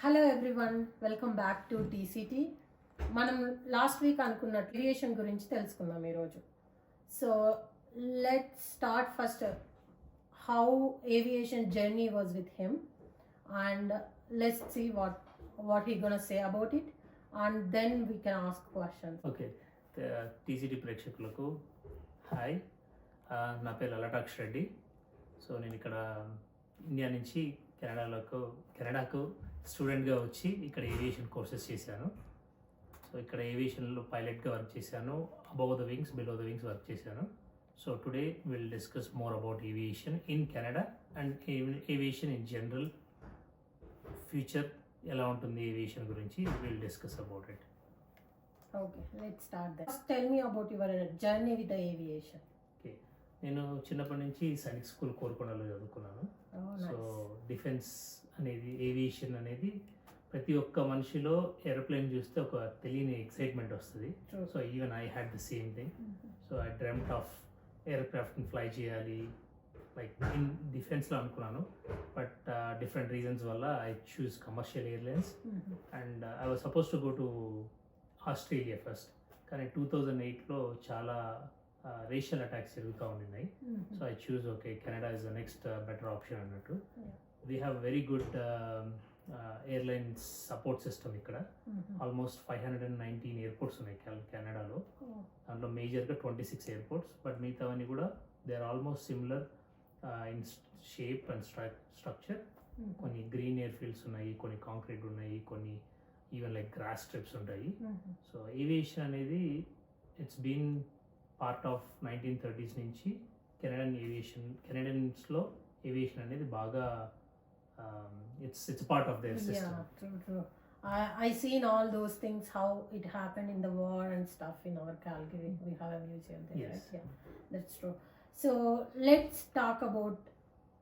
Hello everyone, welcome back to TCT. మనం last week అనుకున్నట్టు aviation గురించి తెలుసుకుందాం ఈరోజు. So let's start first how aviation journey was with him and let's see what he gonna say about it and then we can ask questions. Okay, TCT ప్రేక్షకులకు hi. నా పేరు లలాటాక్ష్ Reddy. So నేను ఇక్కడ India నుంచి కెనడాకు స్టూడెంట్గా వచ్చి ఇక్కడ ఏవియేషన్ కోర్సెస్ చేశాను. సో ఇక్కడ ఏవియేషన్లో పైలట్గా వర్క్ చేశాను, above the wings, below the wings work చేశాను. So today will discuss more about aviation in Canada and aviation in general. Future ఎలా ఉంటుంది ఏవియేషన్ గురించి will discuss about it. Okay, let's start that. First tell me about your journey with the aviation. Okay, నేను చిన్నప్పటి నుంచి Sainik school కోరుకొండలో చదువుకున్నాను. So defence అనేది, aviation అనేది ప్రతి ఒక్క మనిషిలో ఏరోప్లేన్ చూస్తే ఒక తెలియని ఎక్సైట్మెంట్ వస్తుంది. So even I had the same thing. So I dreamed of ఎయిర్క్రాఫ్ట్ని ఫ్లై చేయాలి, లైక్ ఇన్ డిఫెన్స్లో అనుకున్నాను. బట్ డిఫరెంట్ రీజన్స్ వల్ల I choose commercial airlines and I was suppose to go to Australia first. కానీ 2008లో చాలా racial attacks జరుగుతూ ఉన్నాయి. So I choose okay, Canada is the next better option అన్నట్టు. We have very good airlines support system ఇక్కడ. Almost 519 airports ఉన్నాయి కెనడాలో. దాంట్లో మేజర్గా 26 ఎయిర్పోర్ట్స్, బట్ మిగతావన్నీ కూడా they are almost similar in shape and structure. కొన్ని గ్రీన్ ఎయిర్ ఫీల్డ్స్ ఉన్నాయి, కొన్ని కాంక్రీట్ ఉన్నాయి, కొన్ని ఈవెన్ లైక్ గ్రాస్ స్ట్రిప్స్ ఉంటాయి. సో ఏవియేషన్ అనేది it's been part of 1930s నుంచి కెనడియన్స్లో ఏవియేషన్ అనేది బాగా it's part of their system. Yeah, true. I seen all those things, how it happened in the war and stuff in our Calgary. We have a museum there. Yes. Right? Yeah, that's true. So let's talk about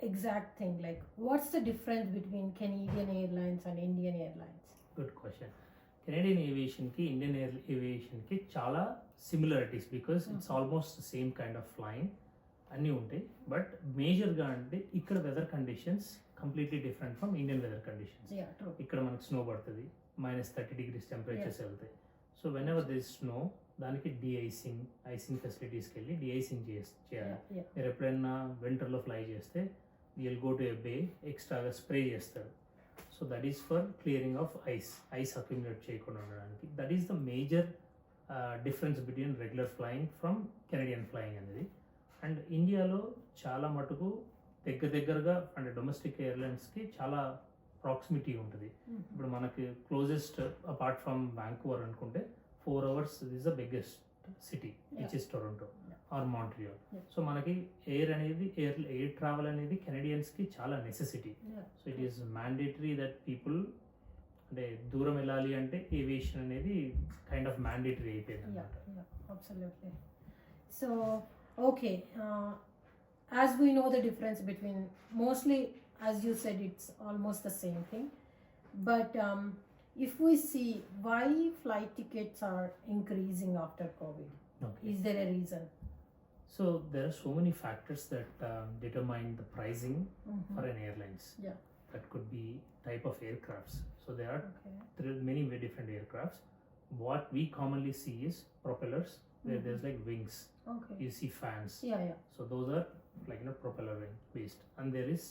exact thing, like what's the difference between Canadian Airlines and Indian Airlines? Good question. Canadian ఏవియేషన్కి Indian ఏవియేషన్కి చాలా similarities, because it's almost the same kind of flying అన్నీ ఉంటాయి. But మేజర్గా అంటే ఇక్కడ weather conditions completely different from Indian weather conditions. ఇక్కడ మనకి స్నో పడుతుంది, -30 degrees టెంపరేచర్స్ వెళ్తాయి. So whenever this snow, దానికి ఐసింగ్ ఫెసిలిటీస్కి వెళ్ళి డిఐసింగ్ చేయాలి. మీరు ఎప్పుడైనా వింటర్లో ఫ్లై చేస్తే you'll go to a bay, ఎక్స్ట్రాగా స్ప్రే చేస్తారు. So that is for clearing of ice accumulate చేయకుండా ఉండడానికి. That is the major difference between regular flying from Canadian flying అనేది. అండ్ ఇండియాలో చాలా మటుకు దగ్గరగా అంటే డొమెస్టిక్ ఎయిర్లైన్స్కి చాలా ప్రాక్సిమిటీ ఉంటుంది. ఇప్పుడు మనకి క్లోజెస్ట్ అపార్ట్ ఫ్రమ్ వ్యాంకూవర్ అనుకుంటే 4 hours is the biggest city, which is Toronto or Montreal. So మనకి ఎయిర్ ట్రావెల్ అనేది కెనడియన్స్కి చాలా necessity. So it is mandatory that people, అంటే దూరం వెళ్ళాలి అంటే ఏవియేషన్ అనేది కైండ్ ఆఫ్ మ్యాండేటరీ అయిపోయింది అన్నమాట. Absolutely. So okay, as we know the difference between, mostly as you said, it's almost the same thing, but if we see why flight tickets are increasing after COVID, is there a reason? So there are so many factors that determine the pricing for an airlines. That could be type of aircrafts. So there are many very different aircrafts. What we commonly see is propellers, where there's like wings. You see fans. So those are like propeller wing based, and there is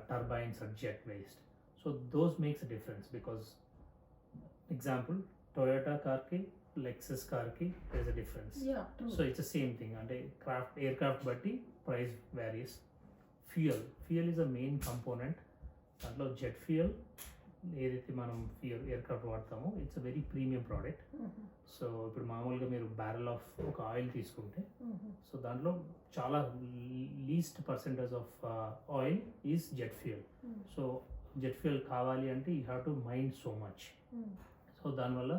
turbines or jet based. So those makes a difference, because example, Toyota car ki Lexus car ki there's a difference. So it's the same thing, and aircraft batti price varies. Fuel is a main component. దాంట్లో jet fuel ఏదైతే మనం aircraft వాడతామో it's a very premium product. So ఇప్పుడు మామూలుగా మీరు barrel of ఒక oil తీసుకుంటే, so దాంట్లో చాలా least percentage of oil is jet fuel. So jet fuel కావాలి అంటే you have to mind so much. So దానివల్ల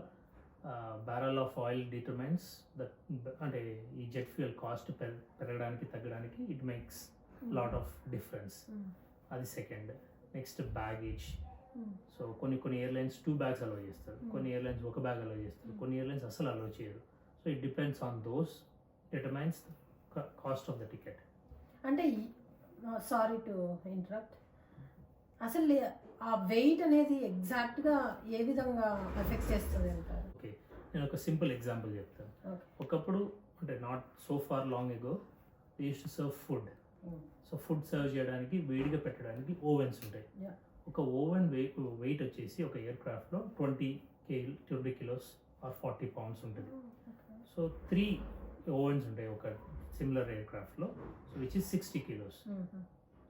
barrel of oil determines that, అంటే ఈ జెట్ ఫ్యూయల్ కాస్ట్ పెరగడానికి తగ్గడానికి it makes lot of difference. అది సెకండ్. Next baggage. సో కొన్ని airlines 2 bags అలో చేస్తారు, కొన్ని ఎయిర్లైన్స్ 1 bag అలో చేస్తారు, కొన్ని ఎయిర్లైన్స్ అసలు అలో చేయరు. So it depends on those, determines cost of the ticket. అంటే సారీ టు ఇంటరప్ట్, అసలు ఆ వెయిట్ అనేది ఎగ్జాక్ట్గా ఏ విధంగా ఎఫెక్ట్ చేస్తుంది అంటారు? ఓకే, నేను ఒక సింపుల్ ఎగ్జాంపుల్ చెప్తాను. ఒకప్పుడు అంటే not so far long ago use to serve food. So food serve చేయడానికి వేడిగా పెట్టడానికి ఓవెన్స్ ఉంటాయి. ఒక ఓవెన్ వెయిట్ వచ్చేసి ఒక ఎయిర్ క్రాఫ్ట్లో 20 కిలోస్ ఆర్ 40 పౌండ్స్ ఉంటుంది. సో 3 ఓవెన్స్ ఉంటాయి ఒక సిమిలర్ ఎయిర్ క్రాఫ్ట్లో, so which is 60 kilos.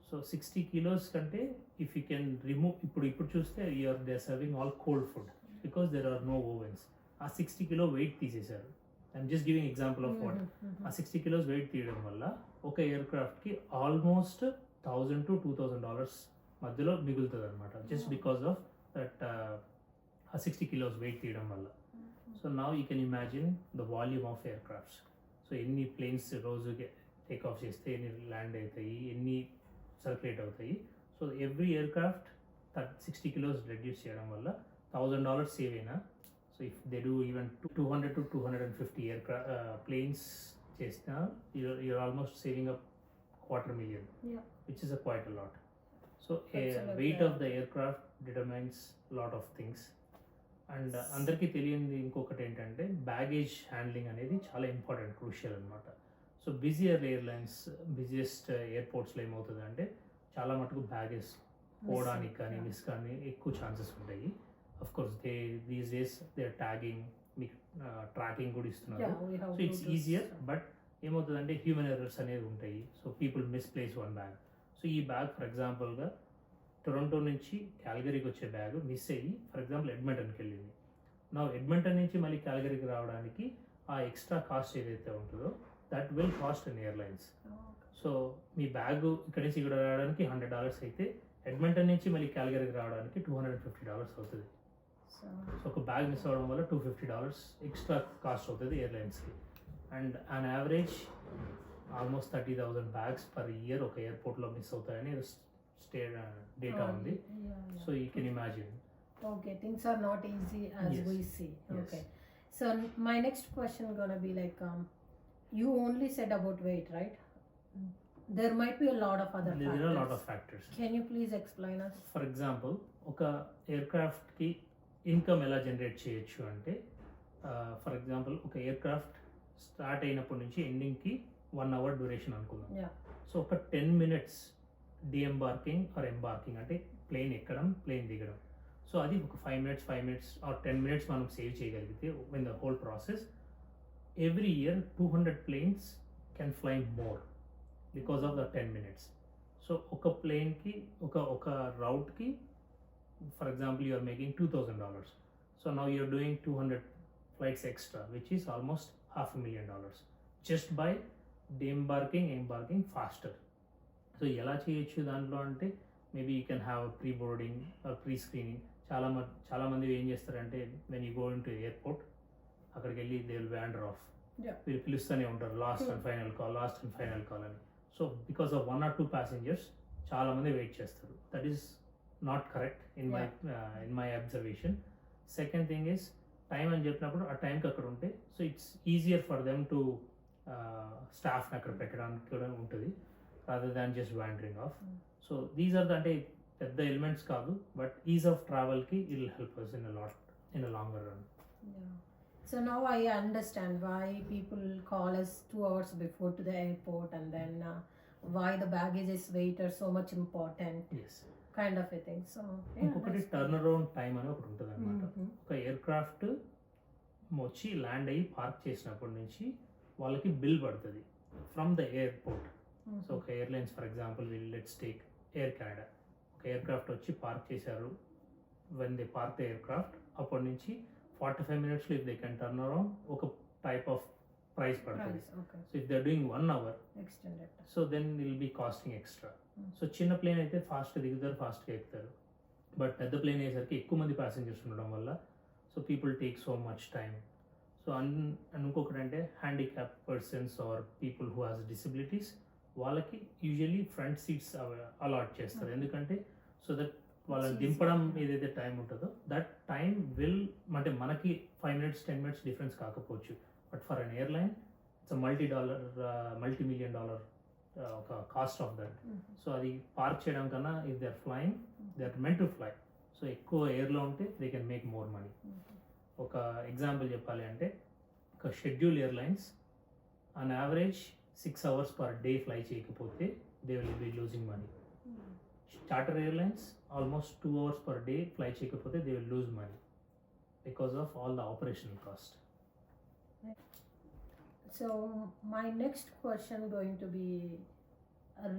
So 60 kilos కంటే ఇఫ్ యూ కెన్ రిమూవ్, ఇప్పుడు చూస్తే they are serving all cold food because there are no ovens. ఆ 60 కిలో వెయిట్ తీసేశారు. I'm just giving example of what. ఆ 60 కిలోస్ వెయిట్ తీయడం వల్ల ఒక air క్రాఫ్ట్కి almost $1,000 to $2,000 మధ్యలో మిగులుతుంది అనమాట, జస్ట్ బికాస్ ఆఫ్ దట్ ఆ 60 కిలోస్ వెయిట్ తీయడం వల్ల. So now you can imagine the volume of air crafts. So ఎన్ని ప్లేన్స్ రోజుకి టేక్ ఆఫ్ చేస్తే ఎన్ని ల్యాండ్ అవుతాయి, ఎన్ని సర్క్యులేట్ అవుతాయి. So every air craft 60 kilos reduce చేయడం వల్ల $1,000 సేవ్ అయినా. So if they do even 200 to 250 planes చేసినా you're almost saving up $250,000, which is quite a lot. So weight of the aircraft determines lot of things. And అందరికీ తెలియంది ఇంకొకటి ఏంటంటే baggage handling అనేది చాలా ఇంపార్టెంట్, క్రూషియల్ అనమాట. So busier airlines, busiest ఎయిర్పోర్ట్స్లో ఏమవుతుంది అంటే చాలా మటుకు బ్యాగేజ్ పోవడానికి కానీ మిస్ కానీ ఎక్కువ ఛాన్సెస్ ఉంటాయి. Of course these days they are tagging, మీకు ట్రాకింగ్ కూడా ఇస్తున్నారు. సో ఇట్స్ ఈజియర్, బట్ ఏమవుతుందంటే హ్యూమన్ ఎర్రర్స్ అనేవి ఉంటాయి. So people misplace one bag. So ఈ బ్యాగ్ ఫర్ ఎగ్జాంపుల్గా టొరంటో నుంచి క్యాల్గరీకి వచ్చే బ్యాగ్ మిస్ అయ్యి ఫర్ ఎగ్జాంపుల్ ఎడ్మంటన్కి వెళ్ళింది. నా ఎడ్మంటన్ నుంచి మళ్ళీ క్యాల్గరీకి రావడానికి ఆ ఎక్స్ట్రా కాస్ట్ ఏదైతే ఉంటుందో that will cost in airlines. So me bag ఇక్కడి నుంచి ఇక్కడ రావడానికి $100 అయితే ఎడ్మంటన్ నుంచి మళ్ళీ క్యాల్గరీకి రావడానికి $250 అవుతుంది. సో ఒక బ్యాగ్ మిస్ అవ్వడం వల్ల $250 ఎక్స్ట్రా కాస్ట్ అవుతుంది ఎయిర్లైన్స్కి. And on average almost 30,000 bags per year ఒక ఎయిర్పోర్ట్లో మిస్ అవుతాయని డేటా ఉంది. So you can imagine. Okay, things are not easy as Yes. we see. Yes. Okay, so my next question gonna be like, you only said about weight, right? There might be a lot of other There factors. are a lot of factors. Can you please explain us? For example ఒక ఎయిర్క్రాఫ్ట్కి income ఎలా generate చేయొచ్చు అంటే, for example ఒక aircraft start అయినప్పటి నుంచి ఎండింగ్కి 1 hour duration అనుకుందాం. Yeah. So ఒక 10 minutes డిఎంబార్కింగ్ are ఎంబార్కింగ్ అంటే ప్లేన్ ఎక్కడం, ప్లేన్ దిగడం. సో అది ఒక 5 minutes ఆర్ 10 minutes మనం సేవ్ చేయగలిగితే in the whole process every year 200 planes can fly more because of the 10 minutes. So ఒక ప్లేన్కి ఒక రౌట్కి for example you are making $2,000. So now you are doing 200 flights extra, which is almost $500,000 just by disembarking, embarking faster. So ఎలా చేయొచ్చు దాంట్లో అంటే maybe you can have pre boarding or pre screening. చాలామంది ఏం చేస్తారంటే when you go into airport అక్కడికి వెళ్ళి they will wander off, వీళ్ళు పిలుస్తూనే ఉంటారు లాస్ట్ అండ్ ఫైనల్ కాల్ అని. So because of 1 or 2 passengers చాలామంది వెయిట్ చేస్తారు. That is not correct in my observation. Second thing is time అని చెప్పినప్పుడు ఆ టైంకి అక్కడ ఉంటే so it's easier for them to స్టాఫ్ని అక్కడ పెట్టడానికి కూడా ఉంటుంది rather than just wandering off. So these are the అంటే పెద్ద ఎలిమెంట్స్ కాదు, బట్ ఈజ్ ఆఫ్ ట్రావెల్కి it will help us in a longer run. Yeah. So now I understand why people call us 2 hours before to the airport, and then why the baggage's weight are so much important. Yes. Kind of a thing. So ఇంకొకటి turn around time అని ఒకటి ఉంటుంది అనమాట. ఒక aircraft వచ్చి land అయ్యి park చేసినప్పటి నుంచి వాళ్ళకి బిల్ పడుతుంది ఫ్రమ్ ద ఎయిర్పోర్ట్. సో ఒక airlines for example let's take Air Canada. ఒక ఎయిర్క్రాఫ్ట్ వచ్చి పార్క్ చేశారు. When they park the aircraft అప్పటి నుంచి 45 minutes if they can turn around ఒక టైప్ ఆఫ్ ప్రైస్ పడుతుంది. So if they are doing 1 hour extended, so then will be costing extra. సో చిన్న plane అయితే ఫాస్ట్గా దిగుతారు, ఫాస్ట్గా ఎక్కుతారు. బట్ పెద్ద ప్లేన్ అయ్యేసరికి ఎక్కువ మంది ప్యాసింజర్స్ ఉండడం వల్ల so people take so much time. So ఇంకొకటి అంటే handicap persons or people who has disabilities వాళ్ళకి యూజువల్లీ ఫ్రంట్ సీట్స్ అలాట్ చేస్తారు. ఎందుకంటే సో దట్ వాళ్ళని దింపడం ఏదైతే టైం ఉంటుందో దట్ టైం విల్ అంటే మనకి 5 minutes 10 minutes డిఫరెన్స్ కాకపోవచ్చు, but for an airline it's $multi-million ఒక కాస్ట్ ఆఫ్ దట్. సో అది పార్క్ చేయడం కన్నా if they are flying they are meant to fly. So ఎక్కువ ఎయిర్లో ఉంటే they can make more money. ఒక ఎగ్జాంపుల్ చెప్పాలి అంటే ఒక schedule airlines on average 6 hours per day fly చేయకపోతే they will be losing money. Charter airlines almost 2 hours per day fly చేయకపోతే they will lose money because of all the operational cost. So my next question going to be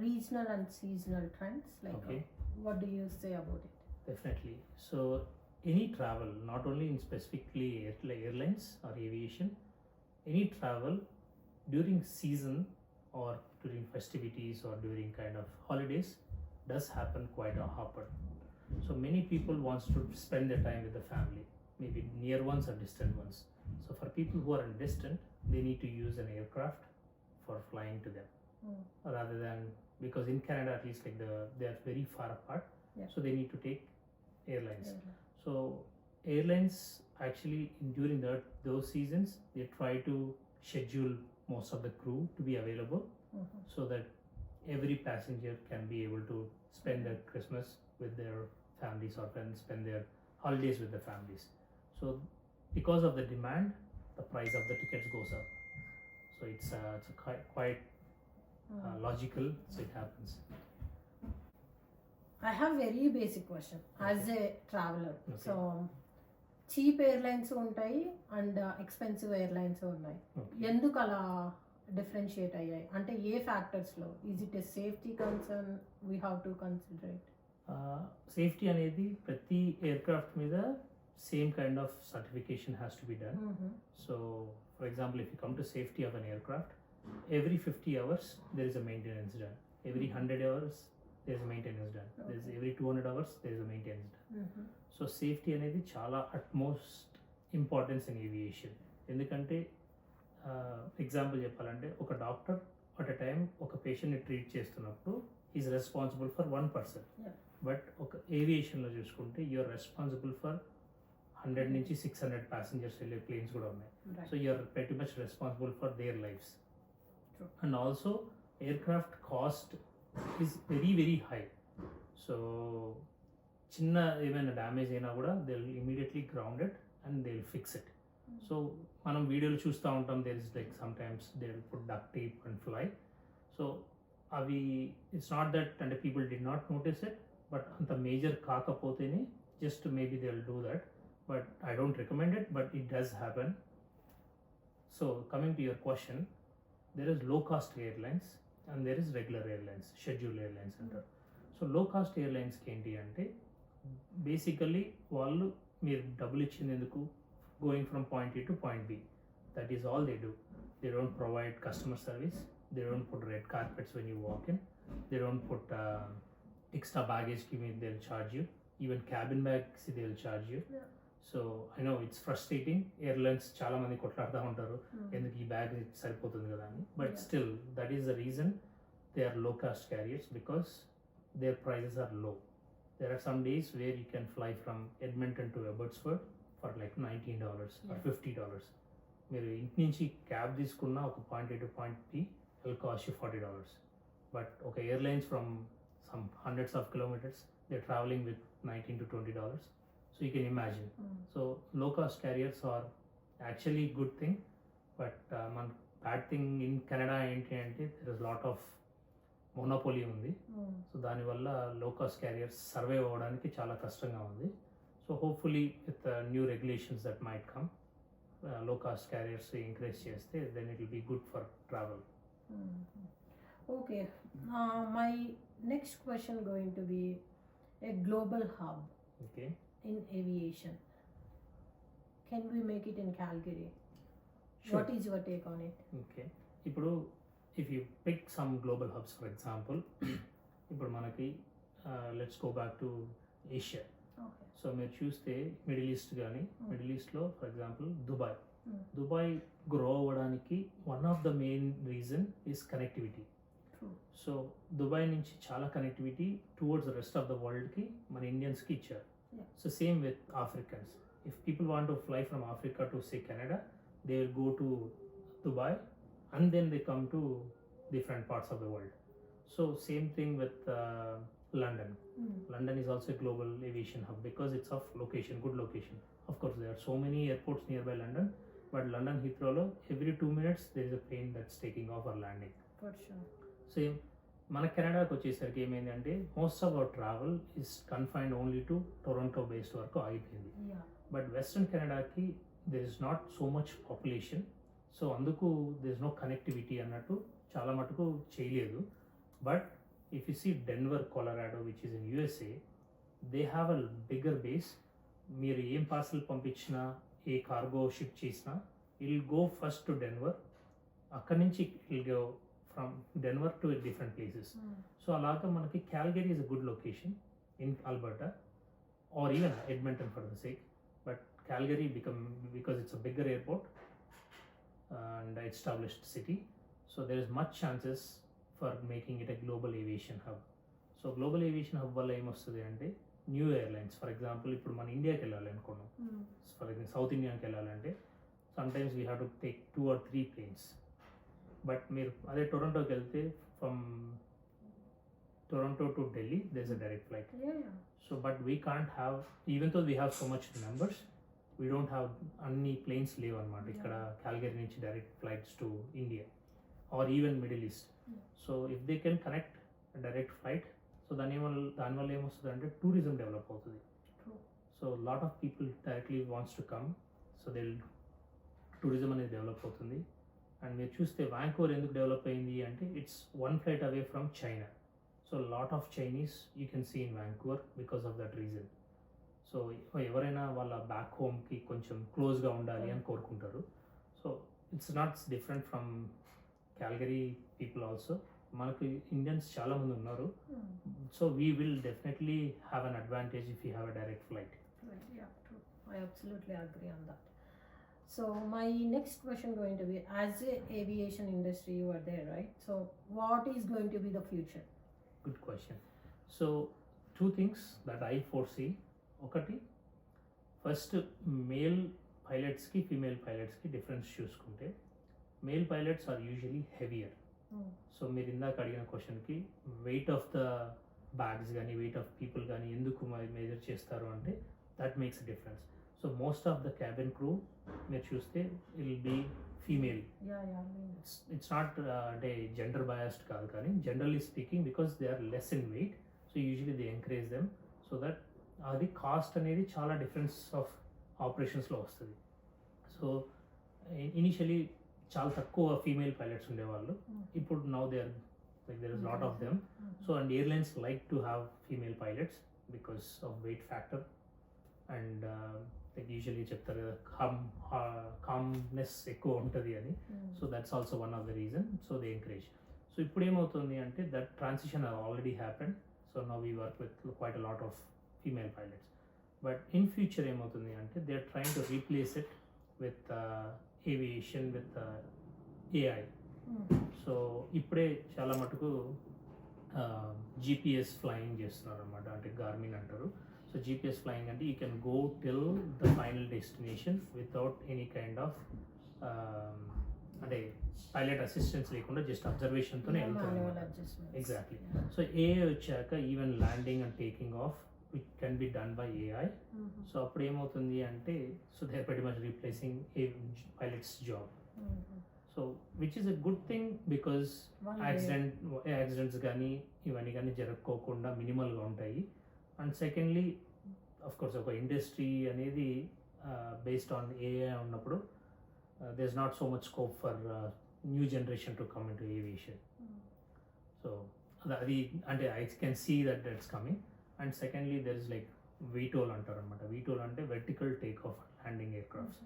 regional and seasonal trends. Like, Okay. what do you say about it? Definitely. So any travel, not only in specifically airlines or aviation, any travel during season or during festivities or during kind of holidays does happen quite often. So many people wants to spend their time with the family, maybe near ones or distant ones. So for people who are distant, they need to use an aircraft for flying to them, rather than, because in Canada at least, like they are very far apart. Yeah. So they need to take airlines. So airlines actually during those seasons they try to schedule most of the crew to be available, so that every passenger can be able to spend their Christmas with their families or can spend their holidays with the families. So because of the demand, the price of the tickets goes up. So it's a quite logical, so it happens. I have very basic question as a traveler. Okay. So cheap airlines ఉంటాయి and expensive airlines ఉన్నాయి. Okay. ఎందుకు అలా differentiate అయ్యాయి అంటే ఏ ఫ్యాక్టర్స్లో? Is it a safety concern we have to consider it? Safety అనేది ప్రతి ఎయిర్క్రాఫ్ట్ మీద same kind of certification has to be done. So for example if you come to safety of an ఎయిర్క్రాఫ్ట్, every 50 hours there is a maintenance done, every 100 hours there is a maintenance done, there is every 200 hours there is a maintenance done. So safety అనేది చాలా utmost importance in aviation. ఎందుకంటే example చెప్పాలంటే ఒక doctor at a time ఒక పేషెంట్ని treat చేస్తున్నప్పుడు is responsible for 1 person. But ఒక ఏవియేషన్లో చూసుకుంటే యూఆర్ రెస్పాన్సిబుల్ ఫర్ 100 నుంచి 600 passengers వెళ్ళే ప్లేన్స్ కూడా ఉన్నాయి. So you're pretty much responsible for their lives. True. And also aircraft cost is very very high. So చిన్న ఏమైనా డ్యామేజ్ అయినా కూడా they will immediately grounded and they will fix it. So మనం వీడియోలు చూస్తూ ఉంటాం, there is like some times they will put duck tape and fly. So అవి it's not that అంటే people do not notice it, but అంత major కాకపోతేనే just maybe they will do that. But I don't recommend it, but it does happen. So coming to your question, there is low cost airlines and there is regular airlines, scheduled airlines anta. So low cost airlines ki enti ante basically vallu meer double ichinenduku going from point A to point B. That is all they do. They don't provide customer service, they don't put red carpets when you walk in, they don't put extra baggage ki they'll charge you, even cabin bags they'll charge you. So I know it's frustrating. Airlines చాలా మంది కొట్లాడుతూ ఉంటారు ఎందుకు ఈ bag సరిపోతుంది కదా అని, but still that is the reason they are low cost carriers, because their prices are low. There are some days where you can fly from Edmonton to Abbotsford for like $19 or $50. మీరు ఇంటి నుంచి cab తీసుకున్న ఒక point A to point B will cost you $40. But ఒక airlines from some hundreds of kilometers they're traveling with $19 to $20. So you can imagine. So low cost carriers are actually good thing, but one bad thing in Canada enti ante there is lot of monopoly undi. So dani valla low cost carriers survive avvadaniki chaala kashtanga undi. So hopefully with new regulations that might come, low cost carriers encourage cheste, then it will be good for travel. Okay. My next question going to be a global hub. Okay. In aviation, can we make it in Calgary? Sure. What is your take on it? Okay. ఇప్పుడు if you pick some global hubs, for example, ఇప్పుడు మనకి let's go back to Asia. Okay. So మీరు చూస్తే middle east కానీ middle ఈస్ట్లో for example Dubai grow అవ్వడానికి one of the main reason is connectivity. So Dubai నుంచి చాలా connectivity towards the rest of the వరల్డ్కి మన ఇండియన్స్కి ఇచ్చారు. So same with Africans. If people want to fly from Africa to say Canada, they will go to Dubai and then they come to different parts of the world. So same thing with London. Mm. London is also a global aviation hub because it's of location, good location. Of course, there are so many airports nearby London, but London Heathrow lo every 2 minutes there is a plane that's taking off or landing. For sure. Same మన కెనడాకి వచ్చేసరికి ఏమైందంటే most of our travel is confined only to Toronto based వరకు ఆగిపోయింది. Yeah. But western కెనడాకి there is not so much population, so అందుకు there is no connectivity అన్నట్టు చాలా మటుకు చేయలేదు. But if you see Denver Colorado which is in USA, they have a bigger base. మీరు ఏం పార్సల్ పంపించినా, ఏ కార్గో షిప్ చేసినా, it'll go first to Denver, అక్కడి నుంచి it'll go from Denver to different places. Mm. So అలాగా మనకి Calgary is a good location in Alberta or even Edmonton for the sake. But Calgary because it's a bigger airport and established city, so there is much chances for making it a global aviation hub. So global aviation hub వల్ల ఏమొస్తుంది అంటే new airlines, for example ఇప్పుడు మన ఇండియాకి వెళ్ళాలి అనుకున్నాం, Mm. For example south ఇండియాకి వెళ్ళాలంటే sometimes we have to take 2 or 3 planes. But మీరు అదే టొరంటోకి వెళ్తే from Toronto to Delhi there is a direct flight. Yeah, yeah. So but we can't have, even though we have so much numbers, we don't have అన్ని ప్లేన్స్ లేవు అనమాట ఇక్కడ Calgary నుంచి direct flights to India or even Middle East. Yeah. So if they can connect direct flight, so దానివల్ల ఏమొస్తుంది అంటే tourism develop అవుతుంది. True. So lot of people directly wants to come, so they tourism అనేది develop అవుతుంది. అండ్ మీరు చూస్తే వ్యాంకోవర్ ఎందుకు డెవలప్ అయింది అంటే it's 1 flight away from China. So lot of Chinese you can see in Vancouver because of that reason. So ఎవరైనా వాళ్ళ బ్యాక్ హోమ్కి కొంచెం క్లోజ్గా ఉండాలి అని కోరుకుంటారు. So it's not different from Calgary people also. మనకు ఇండియన్స్ చాలామంది ఉన్నారు. Mm. So we will definitely have an advantage if you have a direct flight. Right. Yeah, true. I absolutely agree on that. So my next question going to be, as a aviation industry you are there, right? So what is going to be the future? Good question. So 2 things that I foresee. ఒకటి, first male పైలట్స్కి female పైలట్స్కి difference చూసుకుంటే, male pilots are usually heavier. Mm. So మీరు ఇందాక అడిగిన క్వశ్చన్కి weight of the bags కానీ weight of people కానీ ఎందుకు మెజర్ చేస్తారు అంటే that makes a difference. So most of the cabin crew మీరు చూస్తే will be female. Yeah, yeah. I mean, it's not అంటే జెండర్ బయాస్డ్ కాదు, కానీ generally speaking because they are less in weight, so usually they encourage them. So that అది cost అనేది చాలా difference of ఆపరేషన్స్లో వస్తుంది. So initially చాలా తక్కువ female pilots ఉండేవాళ్ళు. Mm. ఇప్పుడు now they are like there is lot of them. Mm. So and airlines like to have female pilots because of weight factor and like usually చెప్తారు కదా calmness ఎక్కువ ఉంటుంది అని. Mm. So that's also one of the reason. So they encourage. So ఇప్పుడు ఏమవుతుంది అంటే that transition already happened. So now we work with quite a lot of female pilots. But in future ఏమవుతుంది అంటే they are trying to replace it with aviation with AI. Mm. So ఇప్పుడే చాలా మటుకు GPS flying చేస్తున్నారు అనమాట, అంటే Garmin అంటారు. So GPS flying అంటే you can go till the final destination without any kind of అంటే పైలట్ అసిస్టెన్స్ లేకుండా జస్ట్ అబ్జర్వేషన్తోనే Yeah, వెళ్తారు manual అనమాట. adjustments. Exactly. Yeah. So AI వచ్చాక even landing and taking off which can be done by AI. Mhm. So అప్పుడు ఏమవుతుంది అంటే so they are very much replacing a pilot's job. Mhm. So which is a good thing because One accidents కానీ ఇవన్నీ కానీ జరగకోకుండా మినిమల్గా ఉంటాయి. And secondly of course ఒక ఇండస్ట్రీ అనేది బేస్డ్ ఆన్ ఏఐ ఉన్నప్పుడు there is not so much scope for new generation to come in to aviation. Mm. So అది అంటే I can see that that's coming. And secondly there is like VTOL అంటారు అనమాట. VTOL అంటే vertical take off landing aircrafts.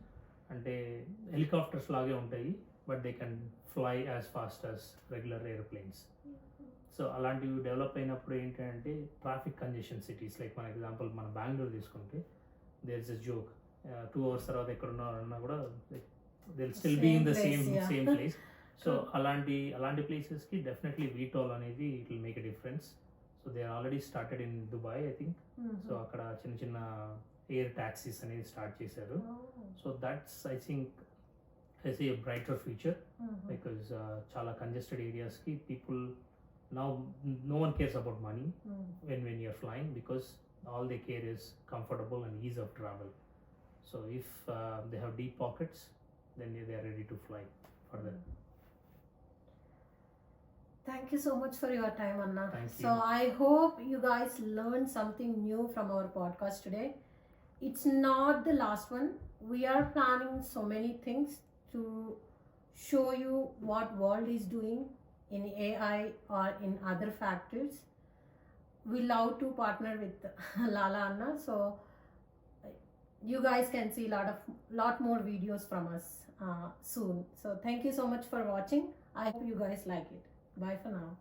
అంటే helicopters లాగే ఉంటాయి, but they can fly as fast as regular airplanes. So అలాంటివి develop అయినప్పుడు ఏంటంటే ట్రాఫిక్ కంజెషన్ సిటీస్ లైక్ మన ఎగ్జాంపుల్ మన బెంగళూరు తీసుకుంటే there is a joke 2 hours తర్వాత ఎక్కడ ఉన్నారన్నా కూడా they still be in the same place. So అలాంటి ప్లేసెస్కి డెఫినెట్లీ వీటోల్ అనేది it will make a difference. So they are already started in Dubai I think. So అక్కడ చిన్న చిన్న ఎయిర్ ట్యాక్సీస్ అనేది స్టార్ట్ చేశారు. So that's I think I see a brighter future because చాలా congested ఏరియాస్కి people Now no one cares about money Mm. when you're flying, because all they care is comfortable and ease of travel. So if they have deep pockets, then they are ready to fly further. Thank you so much for your time, Anna. Thank So you. I hope you guys learned something new from our podcast today. It's not the last one. We are planning so many things to show you what world is doing in AI or in other factors. We love to partner with Lala Anna, so you guys can see lot more videos from us soon. So thank you so much for watching. I hope you guys like it. Bye for now.